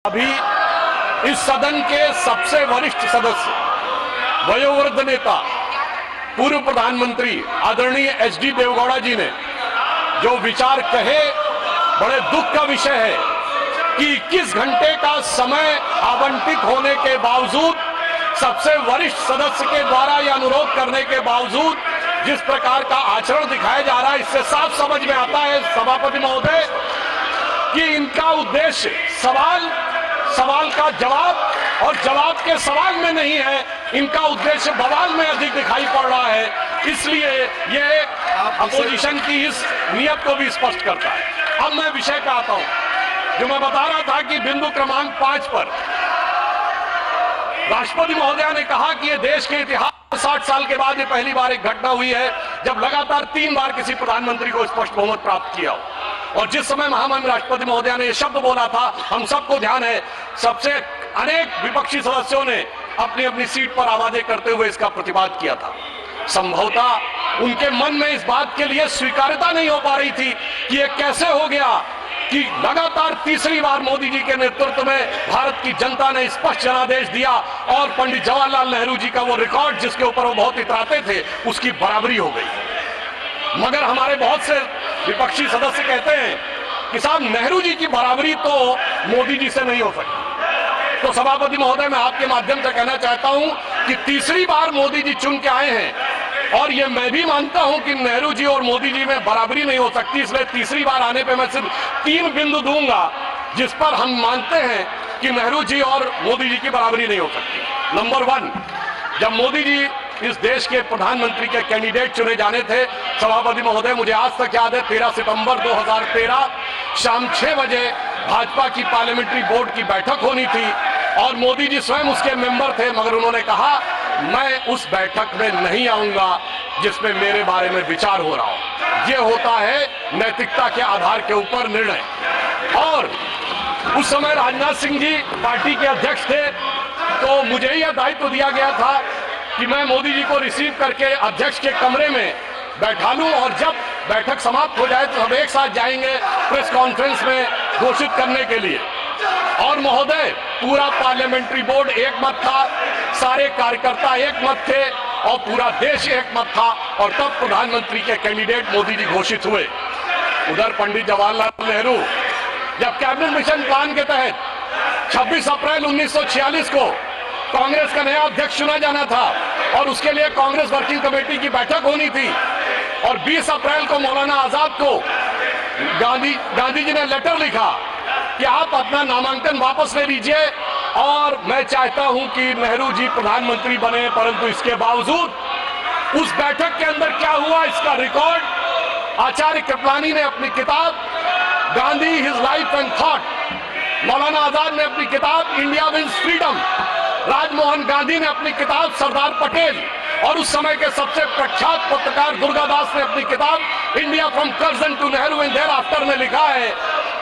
अभी इस सदन के सबसे वरिष्ठ सदस्य, वयोवृद्ध नेता, पूर्व प्रधानमंत्री आदरणीय एचडी देवगौड़ा जी ने जो विचार कहे, बड़े दुख का विषय है कि 21 घंटे का समय आवंटित होने के बावजूद, सबसे वरिष्ठ सदस्य के द्वारा यह अनुरोध करने के बावजूद जिस प्रकार का आचरण दिखाया जा रहा है, इससे साफ समझ में आता है सभापति महोदय कि इनका उद्देश्य सवाल का जवाब और जवाब के सवाल में नहीं है, इनका उद्देश्य बवाल में अधिक दिखाई पड़ रहा है। इसलिए ये अपोजिशन की इस नियत को भी स्पष्ट करता है। अब मैं विषय पे आता हूं। जो मैं बता रहा था कि बिंदु क्रमांक 5 पर राष्ट्रपति महोदय ने कहा कि ये देश के इतिहास 60 साल के बाद ये पहली बार एक घटना हुई है जब लगातार 3 बार किसी प्रधानमंत्री को स्पष्ट बहुमत प्राप्त किया हो। और जिस समय महामहिम राष्ट्रपति महोदय ने यह शब्द बोला था, हम सबको ध्यान है, सबसे अनेक विपक्षी सदस्यों ने अपनी अपनी सीट पर आवाजें करते हुए इसका प्रतिवाद किया था। संभवतः उनके मन में इस बात के लिए स्वीकार्यता नहीं हो पा रही थी कि यह कैसे हो गया कि लगातार तीसरी बार मोदी जी के नेतृत्व में भारत की जनता ने स्पष्ट जनादेश दिया और पंडित जवाहरलाल नेहरू जी का वो रिकॉर्ड जिसके ऊपर वो बहुत इतराते थे, उसकी बराबरी हो गई। मगर हमारे बहुत से विपक्षी सदस्य कहते हैं कि साहब नेहरू जी की बराबरी तो मोदी जी से नहीं हो सकती। तो सभापति महोदय, मैं आपके माध्यम से कहना चाहता हूं कि तीसरी बार मोदी जी चुन के आए हैं और ये मैं भी मानता हूं कि नेहरू जी और मोदी जी में बराबरी नहीं हो सकती। इसलिए तीसरी बार आने पे मैं सिर्फ 3 बिंदु दूंगा जिस पर हम मानते हैं कि नेहरू जी और मोदी जी की बराबरी नहीं हो सकती। नंबर 1, जब मोदी जी इस देश के प्रधानमंत्री के कैंडिडेट चुने जाने थे, सभापति महोदय, मुझे आज तक याद है 13 सितंबर 2013 शाम 6 बजे भाजपा की पार्लियामेंट्री बोर्ड की बैठक होनी थी और मोदी जी स्वयं उसके मेंबर थे, मगर उन्होंने कहा मैं उस बैठक में नहीं आऊंगा जिसमें मेरे बारे में विचार हो रहा हो। यह होता है नैतिकता के आधार के ऊपर निर्णय। और उस समय राजनाथ सिंह जी पार्टी के अध्यक्ष थे, तो मुझे यह दायित्व दिया गया था कि मैं मोदी जी को रिसीव करके अध्यक्ष के कमरे में बैठा लूं और जब बैठक समाप्त हो जाए तो हम एक साथ जाएंगे प्रेस कॉन्फ्रेंस में घोषित करने के लिए। और महोदय, पूरा पार्लियामेंट्री बोर्ड एक मत था, सारे कार्यकर्ता एक मत थे और पूरा देश एक मत था और तब प्रधानमंत्री के कैंडिडेट मोदी जी घोषित हुए। उधर पंडित जवाहरलाल नेहरू जब कैबिनेट मिशन प्लान के तहत 26 अप्रैल 1946 को कांग्रेस का नया अध्यक्ष चुना जाना था और उसके लिए कांग्रेस वर्किंग कमेटी की बैठक होनी थी और 20 अप्रैल को मौलाना आजाद को गांधी जी ने लेटर लिखा कि आप अपना नामांकन वापस ले लीजिए और मैं चाहता हूं कि नेहरू जी प्रधानमंत्री बने। परंतु इसके बावजूद उस बैठक के अंदर क्या हुआ, इसका रिकॉर्ड आचार्य कृपलानी ने अपनी किताब Gandhi his life and thought, Maulana Azad ने अपनी किताब India wins freedom, Rajmohan Gandhi ने अपनी किताब सरदार पटेल और उस समय के सबसे प्रख्यात पत्रकार दुर्गादास ने अपनी किताब India from Curzon to Nehru and thereafter में लिखा है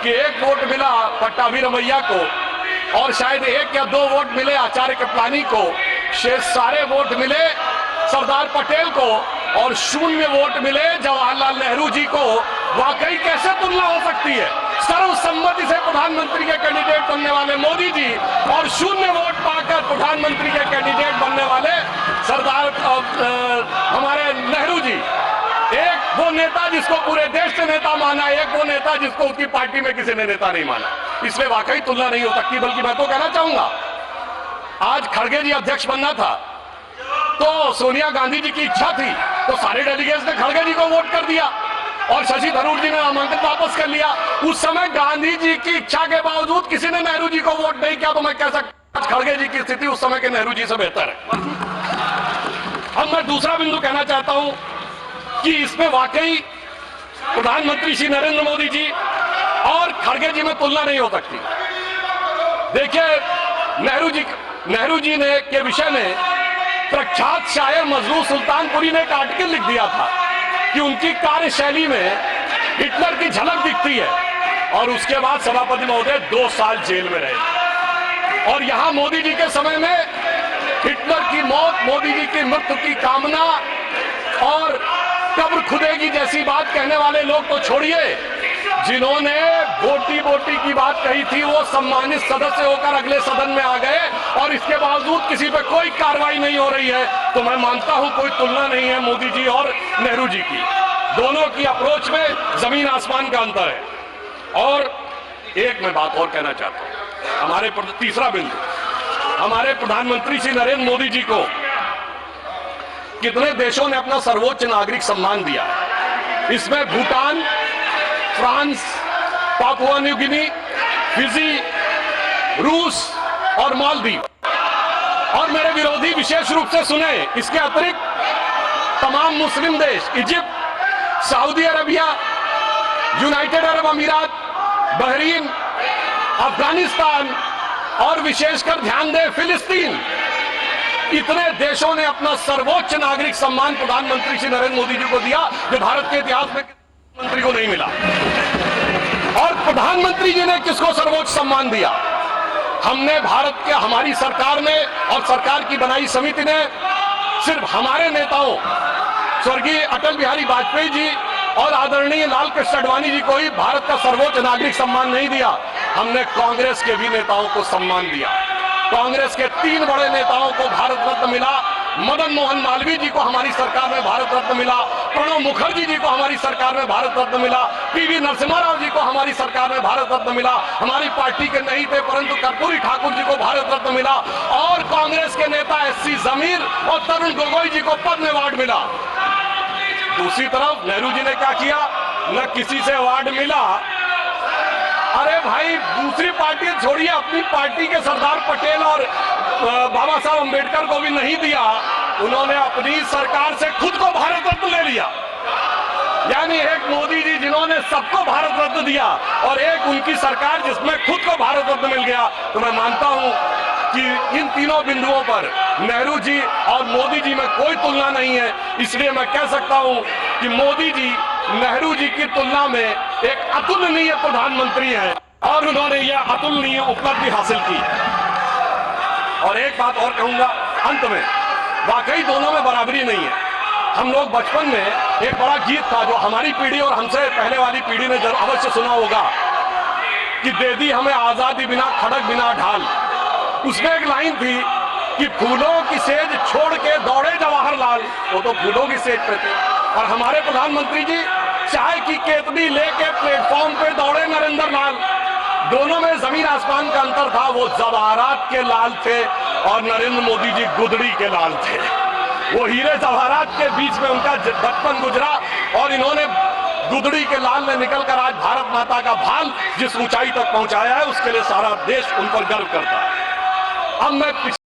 कि 1 वोट मिला पट्टाभी रमैया को और शायद 1 या 2 वोट मिले आचार्य कृपलानी को, शेष सारे वोट मिले सरदार पटेल को और 0 वोट मिले जवाहरलाल नेहरू जी को। वाकई कैसे तुलना हो सकती है? सर्वसम्मति से प्रधानमंत्री के कैंडिडेट बनने वाले मोदी जी और 0 वोट पाकर प्रधानमंत्री के कैंडिडेट बनने वाले सरदार हमारे नेहरू जी। एक वो नेता जिसको पूरे देश ने नेता माना, एक वो नेता जिसको उसकी पार्टी में किसी ने नेता नहीं माना। इसलिए वाकई तुलना नहीं हो सकती। बल्कि मैं तो कहना चाहूंगा, आज खड़गे जी अध्यक्ष बनना था तो सोनिया गांधी जी की इच्छा थी तो सारे डेलीगेट्स ने खड़गे जी को वोट कर दिया और शशि थरूर जी ने नामांकन वापस कर लिया। उस समय गांधी जी की इच्छा के बावजूद किसी ने नेहरू जी को वोट नहीं किया, तो मैं कह सकता हूं खड़गे जी की स्थिति उस समय के नेहरू जी से बेहतर है। अब मैं दूसरा बिंदु कहना चाहता हूं कि इसमें वाकई प्रधानमंत्री श्री नरेंद्र मोदी जी और खड़गे जी में तुलना नहीं हो सकती। देखिए, नेहरू जी ने के विषय में प्रख्यात शायर मजरू सुल्तानपुरी ने एक आर्टिकल लिख दिया था कि उनकी कार्यशैली में हिटलर की झलक दिखती है और उसके बाद सभापति महोदय 2 साल जेल में रहे। और यहां मोदी जी के समय में हिटलर की मौत, मोदी जी की मृत्यु की कामना और कब्र खुदेगी जैसी बात कहने वाले लोग तो छोड़िए, जिन्होंने बोटी बोटी की बात कही थी वो सम्मानित सदस्य होकर अगले सदन में आ गए और इसके बावजूद किसी पे कोई कार्रवाई नहीं हो रही है। तो मैं मानता हूं कोई तुलना नहीं है मोदी जी और नेहरू जी की। दोनों की अप्रोच में जमीन आसमान का अंतर है। और एक मैं बात और कहना चाहता हूं, हमारे तीसरा बिंदु, हमारे प्रधानमंत्री श्री नरेंद्र मोदी जी को कितने देशों ने अपना सर्वोच्च नागरिक सम्मान दिया। इसमें Bhutan, France, Papua New Guinea, Fiji, रूस और मालदीव। और मेरे विरोधी विशेष रूप से सुने, इसके अतिरिक्त तमाम मुस्लिम देश, Egypt, Saudi Arabia, United Arab अमीरात, बहरीन, अफगानिस्तान और विशेषकर ध्यान दें फिलिस्तीन, इतने देशों ने अपना सर्वोच्च नागरिक सम्मान प्रधानमंत्री श्री नरेंद्र मोदी जी को दिया, जो भारत के इतिहास में प्रधानमंत्री को नहीं मिला। और प्रधानमंत्री जी ने किसको सर्वोच्च सम्मान दिया? हमने भारत के, हमारी सरकार ने और सरकार की बनाई समिति ने सिर्फ हमारे नेताओं स्वर्गीय अटल बिहारी वाजपेयी जी और आदरणीय लाल कृष्ण आडवाणी जी को ही भारत का सर्वोच्च नागरिक सम्मान नहीं दिया, हमने कांग्रेस के भी नेताओं को सम्मान दिया। कांग्रेस के 3 बड़े नेताओं को भारत रत्न मिला। मदन मोहन मालवीय जी को हमारी सरकार में भारत रत्न मिला, प्रणब मुखर्जी जी को हमारी सरकार में भारत रत्न मिला, पीवी नरसिम्हा राव जी को हमारी सरकार में भारत रत्न मिला, हमारी पार्टी के नहीं थे परंतु कर्पूरी ठाकुर जी को भारत रत्न मिला, और कांग्रेस के नेता एससी जमीर और तरुण गोगोई जी को पद्म अवार्ड मिला। दूसरी तरफ नेहरू जी ने क्या किया? न किसी से अवार्ड मिला। अरे भाई, दूसरी पार्टी छोड़िए, अपनी पार्टी के सरदार पटेल और बाबा साहब अंबेडकर को भी नहीं दिया, उन्होंने अपनी सरकार से खुद को भारत रत्न ले लिया। यानी एक मोदी जी जिन्होंने सबको भारत रत्न दिया और एक उनकी सरकार जिसमें खुद को भारत रत्न मिल गया। तो मैं मानता हूं कि इन तीनों बिंदुओं पर नेहरू जी और मोदी जी में कोई तुलना नहीं है। इसलिए मैं कह सकता हूं कि मोदी जी नेहरू जी की तुलना में एक अतुलनीय प्रधानमंत्री हैं और उन्होंने यह अतुलनीय उपलब्धि हासिल की है। और एक बात और कहूंगा अंत में, वाकई दोनों में बराबरी नहीं है। हम लोग बचपन में एक बड़ा गीत था जो हमारी पीढ़ी और हमसे पहले वाली पीढ़ी ने जरूर अवश्य सुना होगा कि दे दी हमें आजादी बिना खड़क बिना ढाल। उसमें एक लाइन थी कि फूलों की सेज छोड़ के दौड़े जवाहरलाल, वो तो फूलों की सेज पे थे, और हमारे प्रधानमंत्री जी चाय की केतली लेके प्लेटफॉर्म पे दौड़े नरेंद्र लाल। दोनों में जमीन आसमान का अंतर था। वो जवाहरात के लाल थे और नरेंद्र मोदी जी गुदड़ी के लाल थे। वो हीरे जवाहरात के बीच में उनका बचपन गुजरा और इन्होंने गुदड़ी के लाल ने निकलकर आज भारत माता का भाल जिस ऊंचाई तक पहुंचाया है, उसके लिए सारा देश उन पर गर्व करता है। अब मैं